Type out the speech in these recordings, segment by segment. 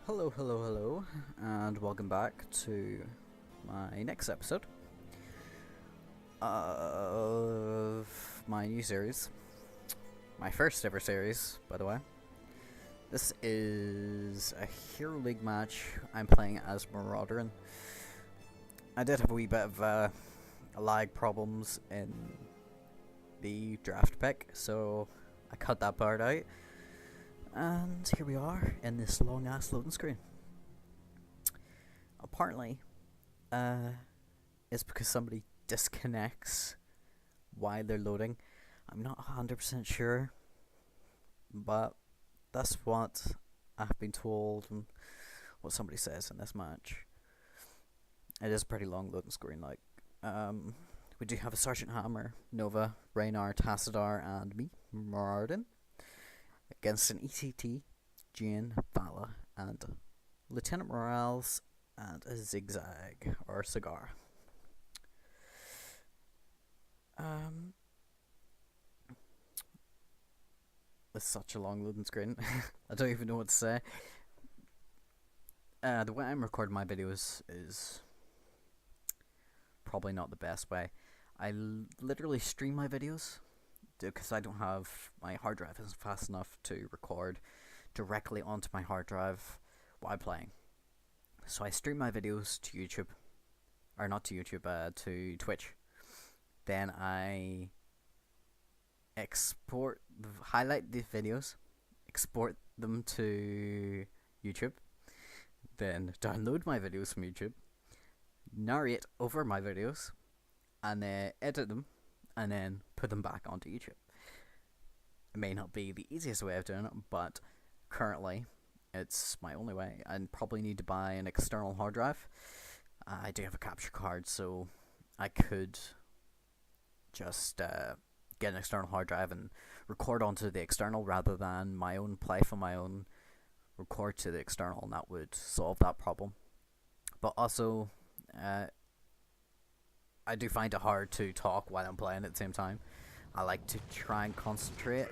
Hello, hello, hello, and welcome back to my next episode of my new series. My first ever series, by the way. This is a Hero League match. I'm playing as Muradin. I did have a wee bit of lag problems in the draft pick, so I cut that part out. And here we are in this long ass loading screen. Apparently, it's because somebody disconnects while they're loading. I'm not 100% sure, but that's what I've been told and what somebody says in this match. It is a pretty long loading screen. We do have a Sergeant Hammer, Nova, Raynar, Tassadar, and me, Muradin, against an ECT, Jane, Vala, and Lieutenant Morales, and a Zigzag, or Cigar. With such a long loading screen, I don't even know what to say. The way I'm recording my videos is probably not the best way. I literally stream my videos because I don't have, my hard drive isn't fast enough to record directly onto my hard drive while playing. So I stream my videos to YouTube, or not to YouTube, to Twitch. Then I highlight the videos, export them to YouTube, then download my videos from YouTube, narrate over my videos, and then edit them, and then put them back onto YouTube. It may not be the easiest way of doing it, but currently it's my only way. I probably need to buy an external hard drive. I do have a capture card, so I could just get an external hard drive and record onto the external rather than my own play from my own record to the external, and that would solve that problem. But also, I do find it hard to talk while I'm playing at the same time. I like to try and concentrate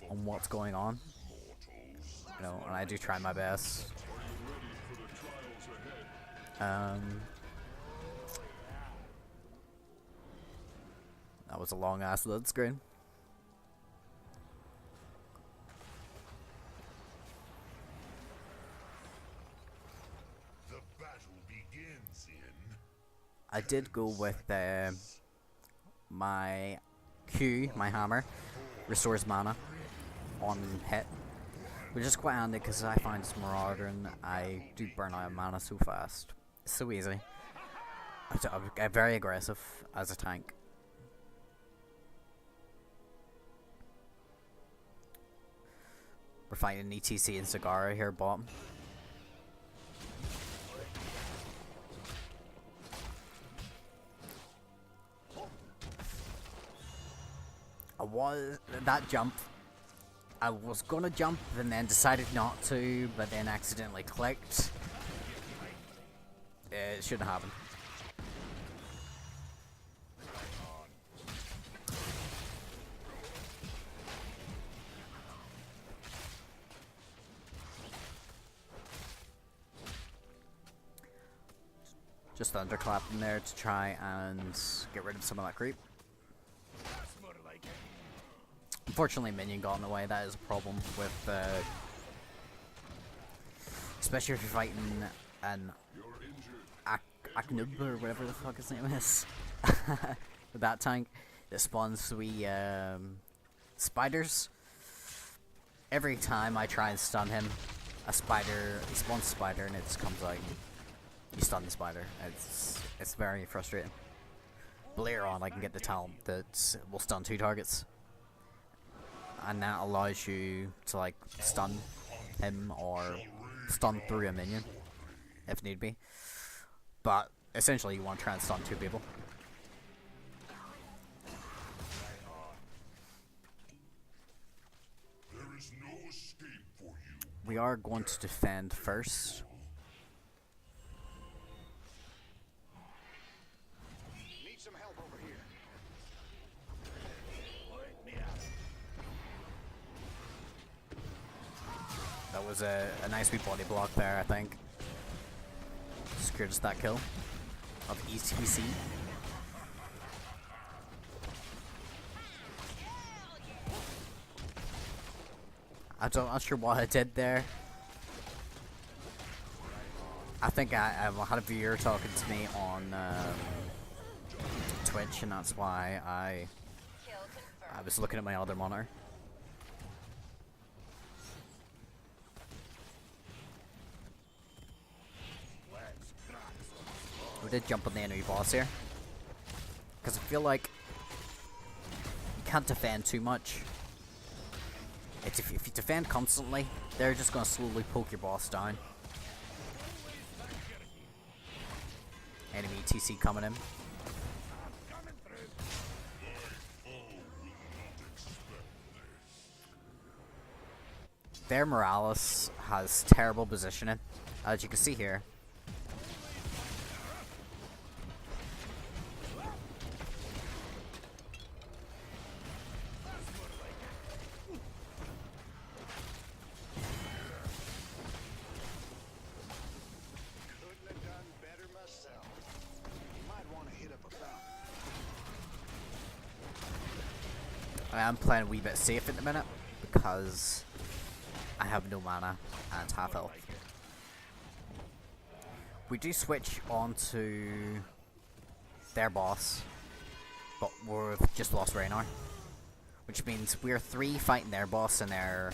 on what's going on, and I do try my best. That was a long ass load screen. The battle begins in. I did go with my Q, my hammer, restores mana on hit, which is quite handy because I find as Marauder and I do burn out of mana so fast. It's so easy. I'm very aggressive as a tank. We're fighting ETC and Cigar here bottom. That jump, I was gonna jump and then decided not to, but then accidentally clicked. It shouldn't happen. Just thunderclapping there to try and get rid of some of that creep. Unfortunately, minion got in the way. That is a problem with, especially if you're fighting an Aknub or whatever the fuck his name is. With that tank that spawns spiders. Every time I try and stun him, he spawns a spider and it just comes out and you stun the spider. It's very frustrating. But later on I can get the talent that will stun 2 targets. And that allows you to like stun him or stun through a minion if need be. But essentially you want to try and stun 2 people. There is no escape for you. We are going to defend first. Need some help over here. That was a nice wee body block there, I think. Secured us that kill of ETC. I'm not sure what I did there. I think I had a viewer talking to me on Twitch, and that's why I was looking at my other monitor. We did jump on the enemy boss here, because I feel like you can't defend too much. If you defend constantly, they're just going to slowly poke your boss down. Enemy TC coming in. Their Morales has terrible positioning, as you can see here. I am playing a wee bit safe at the minute because I have no mana and half health. We do switch onto their boss, but we've just lost Raynar, which means we're 3 fighting their boss and they're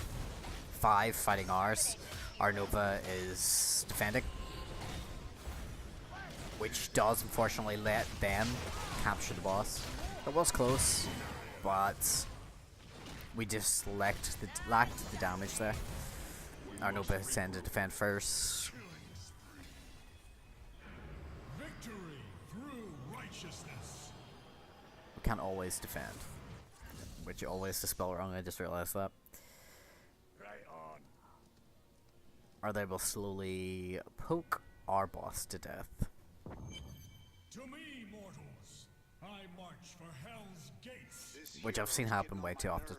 5 fighting ours. Our Nova is defending, which does unfortunately let them capture the boss. It was close, but we just lacked the damage there. Our Nova tend to defend first. Victory through righteousness. We can't always defend, which you always dispel wrong. I just realized that. Right on. Or they will slowly poke our boss to death. To me, mortals, I march for Hell's Gates. Which I've seen happen way too often.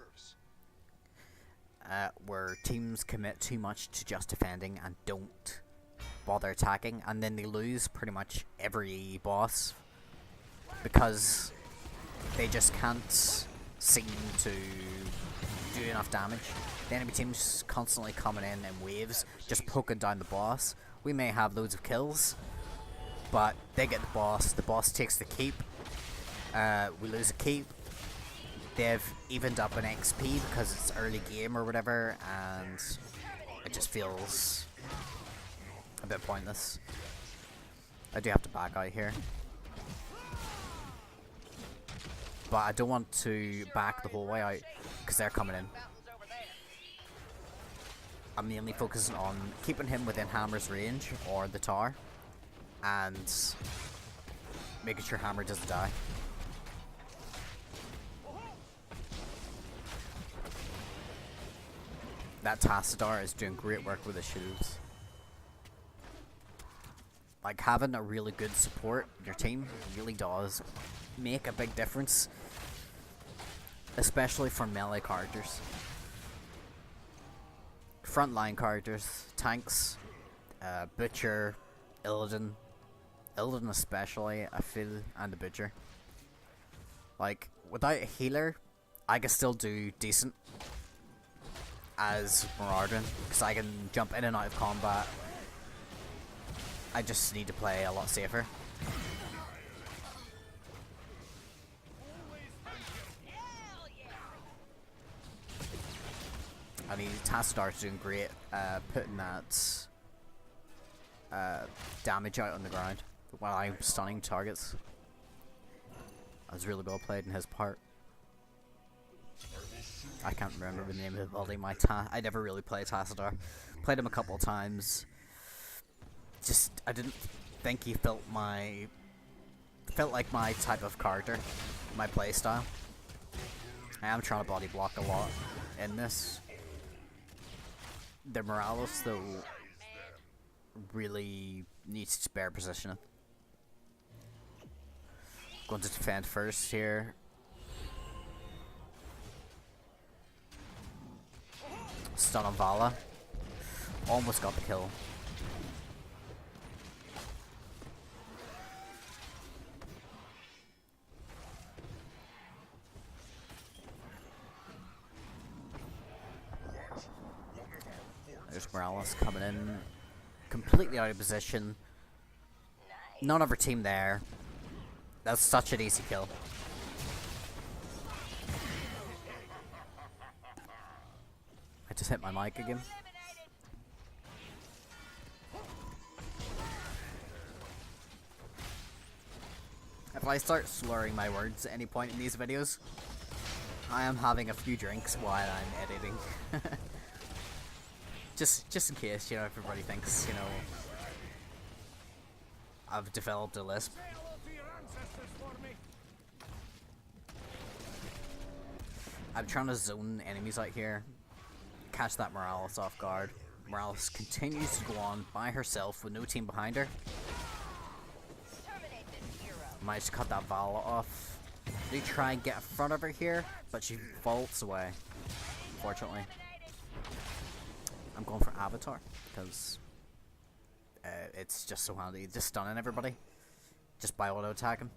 Where teams commit too much to just defending and don't bother attacking, and then they lose pretty much every boss because they just can't seem to do enough damage. The enemy team's constantly coming in waves, just poking down the boss. We may have loads of kills, but they get the boss takes the keep, we lose a keep. They've evened up an XP because it's early game or whatever, and it just feels a bit pointless. I do have to back out here, but I don't want to back the whole way out because they're coming in. I'm mainly focusing on keeping him within Hammer's range or the tower and making sure Hammer doesn't die. That Tassadar is doing great work with the shields. Like, having a really good support in your team really does make a big difference, especially for melee characters. Frontline characters, tanks, Butcher, Illidan especially, I feel, and the Butcher. Like, without a healer, I can still do decent as Muradin, because I can jump in and out of combat. I just need to play a lot safer. I mean, Tassadar's doing great, putting that damage out on the ground while I'm stunning targets. That was really well played in his part. I can't remember the name of the building. I never really played Tassadar. Played him a couple of times. Just, I didn't think he felt like my type of character, my playstyle. I am trying to body block a lot in this. The Morales, though, really needs spare positioning. Going to defend first here. Stun on Vala. Almost got the kill. There's Morales coming in, completely out of position. None of her team there. That's such an easy kill. I just hit my mic again. If I start slurring my words at any point in these videos, I am having a few drinks while I'm editing. Just in case, you know, everybody thinks, you know, I've developed a lisp. I'm trying to zone enemies out here, catch that Morales off guard. Morales continues to go on by herself with no team behind her. Managed to cut that Vala off. They try and get in front of her here, but she vaults away, unfortunately. I'm going for Avatar, because it's just so handy, just stunning everybody, just by auto-attacking.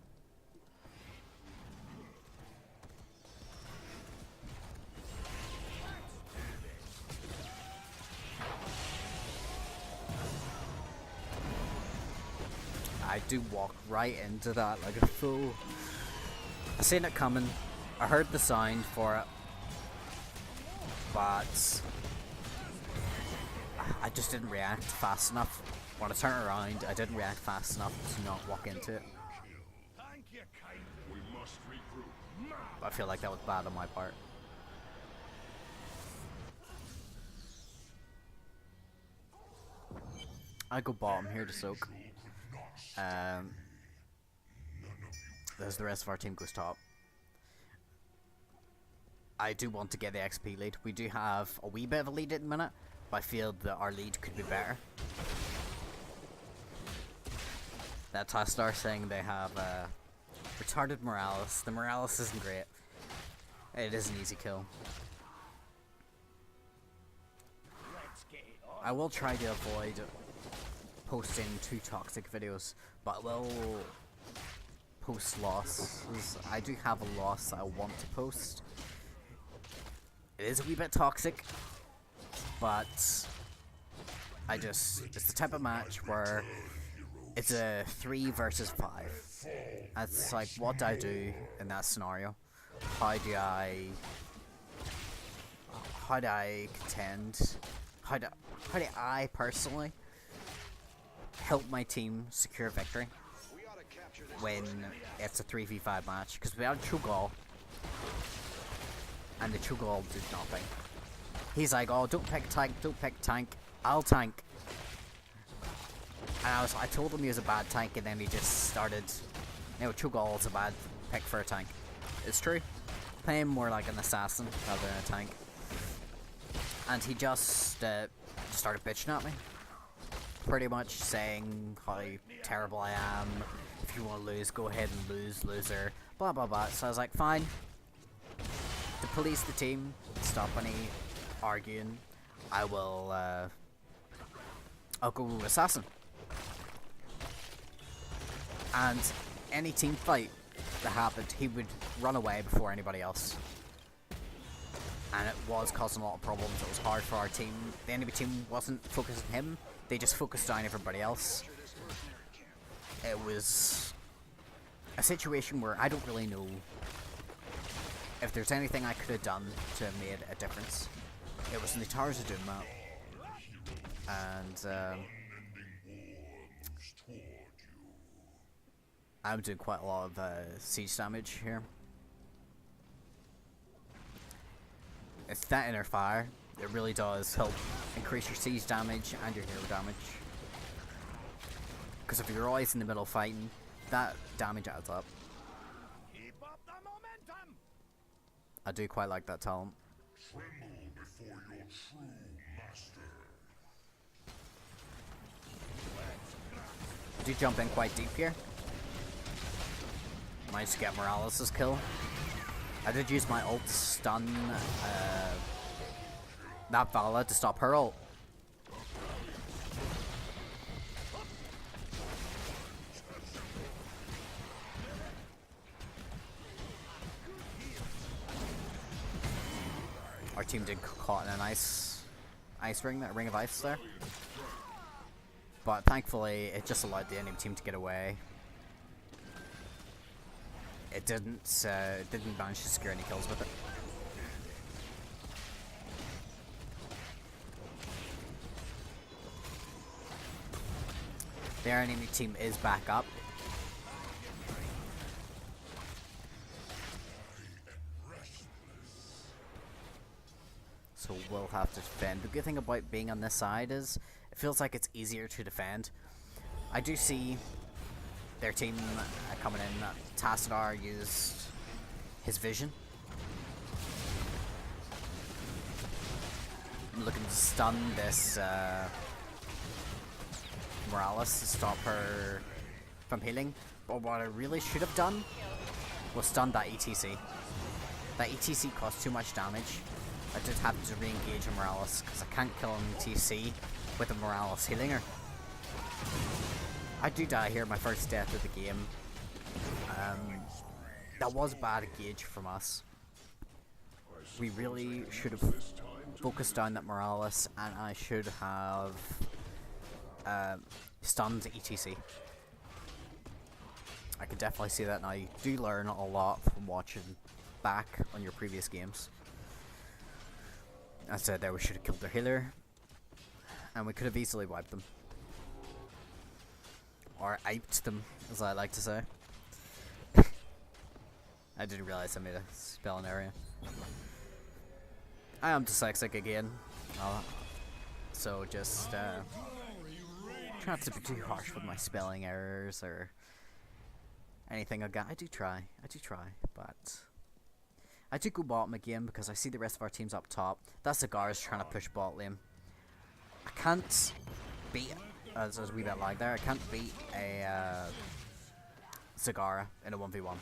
I do walk right into that like a fool. I seen it coming, I heard the sound for it, but I just didn't react fast enough. When I turned around, I didn't react fast enough to not walk into it. I feel like that was bad on my part. I go bottom here to soak. As the rest of our team goes top. I do want to get the XP lead. We do have a wee bit of a lead at the minute, but I feel that our lead could be better. That Tostar saying they have retarded Morales. The Morales isn't great. It is an easy kill. I will try to avoid posting too toxic videos, but I will post losses. I do have a loss that I want to post. It is a wee bit toxic, but it's the type of match where it's a 3 versus 5. It's like, what do I do in that scenario? How do I contend? How do I personally help my team secure victory when it's a 3v5 match? Because we had Chugal, and the Chugal did nothing. He's like, oh, don't pick tank, I'll tank. And I told him he was a bad tank, and then he just started, you know, Chugal is a bad pick for a tank. It's true. Play him more like an assassin rather than a tank. And he just started bitching at me. Pretty much saying how terrible I am. If you want to lose, go ahead and lose, loser. Blah blah blah. So I was like, fine. To police the team, stop any arguing, I will I'll go assassin. And any team fight that happened, he would run away before anybody else. And it was causing a lot of problems. It was hard for our team. The enemy team wasn't focused on him, they just focused on everybody else. It was a situation where I don't really know if there's anything I could have done to have made a difference. It was in the towers of doing that. And I'm doing quite a lot of siege damage here. It's that inner fire. It really does help increase your siege damage and your hero damage. Because if you're always in the middle fighting, that damage adds up. Keep up the momentum. I do quite like that talent. Tremble before your true master. I do jump in quite deep here. Managed to get Morales' kill. I did use my ult to stun that Vala to stop her ult. our team did caught in an ice ring, that ring of ice there. But thankfully, it just allowed the enemy team to get away. It didn't manage to secure any kills with it. Their enemy team is back up. So we'll have to defend. The good thing about being on this side is it feels like it's easier to defend. I do see their team coming in. Tassadar used his vision. I'm looking to stun this Morales to stop her from healing. But what I really should have done was stun that ETC. That ETC cost too much damage. I did have to re-engage a Morales because I can't kill an ETC with a Morales healing her. I do die here, my first death of the game. That was a bad engage from us. We really should have focused down that Morales, and I should have stunned ETC. I can definitely see that now. You do learn a lot from watching back on your previous games. I said there we should have killed their healer, and we could have easily wiped them. Or aped them, as I like to say. I didn't realize I made a spelling area. I am dyslexic again, so just try not to be too harsh with my spelling errors or anything like that. I do try, but I do go bottom again because I see the rest of our teams up top. That Cigar's trying to push bot lane. I can't beat, as a wee bit lag there, I can't beat a Cigar in a 1v1.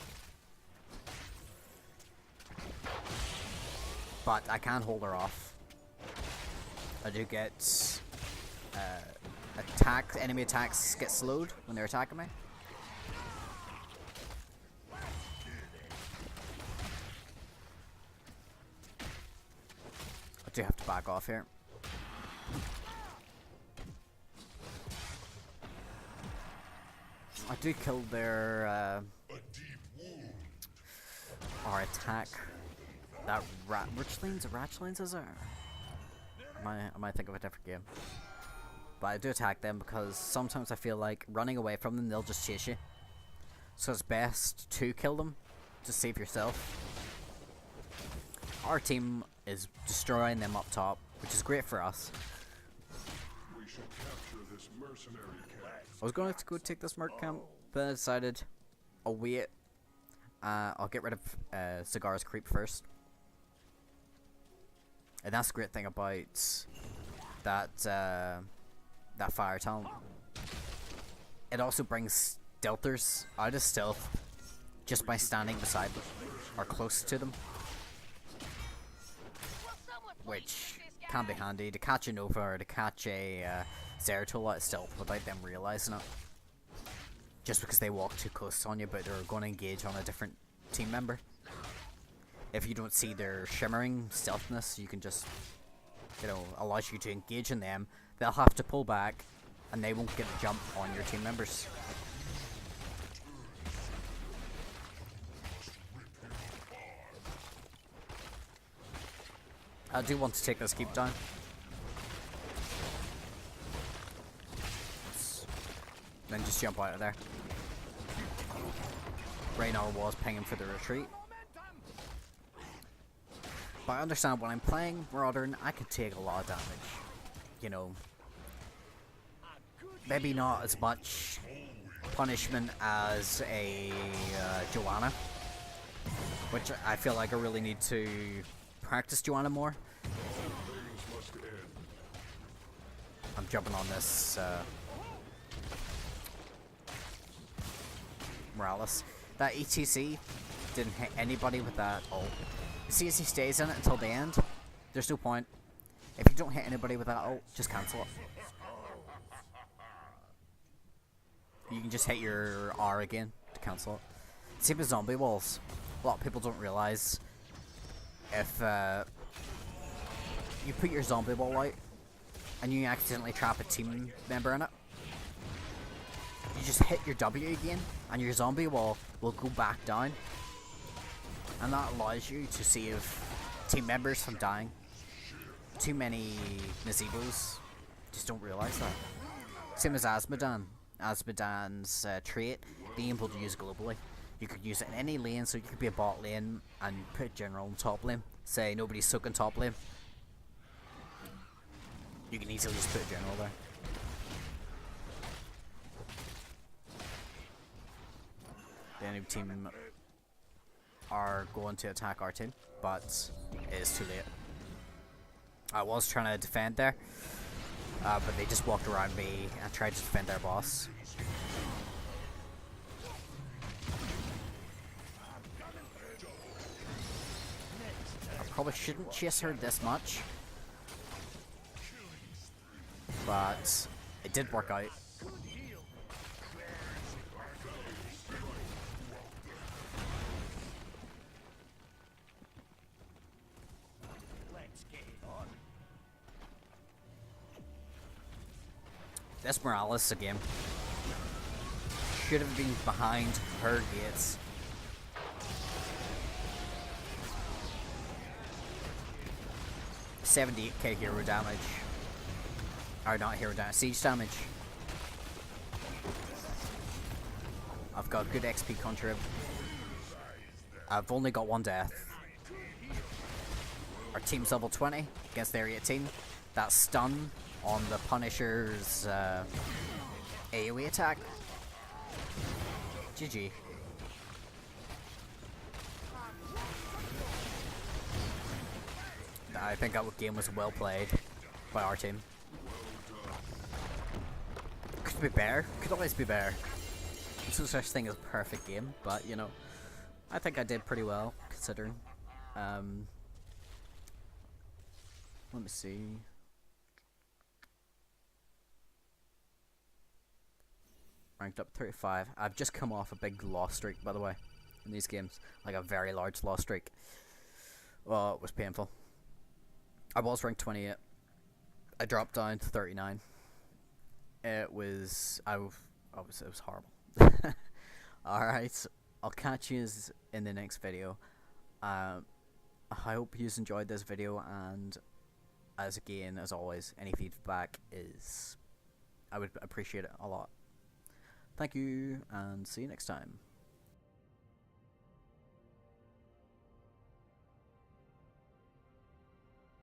But I can hold her off. I do get enemy attacks get slowed when they're attacking me. I do have to back off here. I do kill their our attack. That Ratchlines is there? I might think of a different game. But I do attack them because sometimes I feel like running away from them, they'll just chase you. So it's best to kill them to save yourself. Our team is destroying them up top, which is great for us. We should capture this mercenary camp. I was going to go take this merc camp, but I decided I'll wait. I'll get rid of Cigar's creep first. And that's the great thing about that that fire talent. It also brings stealthers out of stealth just by standing beside them or close to them, which can be handy to catch a Nova or to catch a Zeratul out of stealth without them realizing it. Just because they walk too close on you, but they're going to engage on a different team member. If you don't see their shimmering stealthness, you can just, allows you to engage in them. They'll have to pull back, and they won't get a jump on your team members. I do want to take this keep down. Then just jump out of there. Raynar was pinging for the retreat. But I understand when I'm playing Muradin, I can take a lot of damage. Maybe not as much punishment as a Joanna, which I feel like I really need to practice Joanna more. I'm jumping on this Morales. That ETC didn't hit anybody with that ult. See, as he stays in it until the end, there's no point. If you don't hit anybody with that ult, just cancel it. You can just hit your R again to cancel it. Same with zombie walls. A lot of people don't realize if you put your zombie wall out, and you accidentally trap a team member in it, you just hit your W again, and your zombie wall will go back down, and that allows you to save team members from dying. Too many Nazebos just don't realise that. Same as Asmodan. Asmodan's trait, being able to use globally. You could use it in any lane, so you could be a bot lane and put general in top lane. Say nobody's soaking top lane. You can easily just put general there. The enemy team are going to attack our team, but it is too late. I was trying to defend there, but they just walked around me and tried to defend their boss. I probably shouldn't chase her this much, but it did work out. This Morales again should have been behind her gates. $78k hero damage. Or not hero damage, siege damage. I've got good XP contrib. I've only got one death. Our team's level 20 against their 18. That stun on the Punisher's AoE attack. GG. I think that game was well played by our team. Could be better. Could always be better. There's no such thing as a perfect game, but you know, I think I did pretty well considering. Let me see. Ranked up 35. I've just come off a big loss streak, by the way, in these games. Like a very large loss streak. Well, it was painful. I was ranked 28. I dropped down to 39. It was horrible. Alright, I'll catch you in the next video. I hope you enjoyed this video, and as always, any feedback I would appreciate it a lot. Thank you, and see you next time.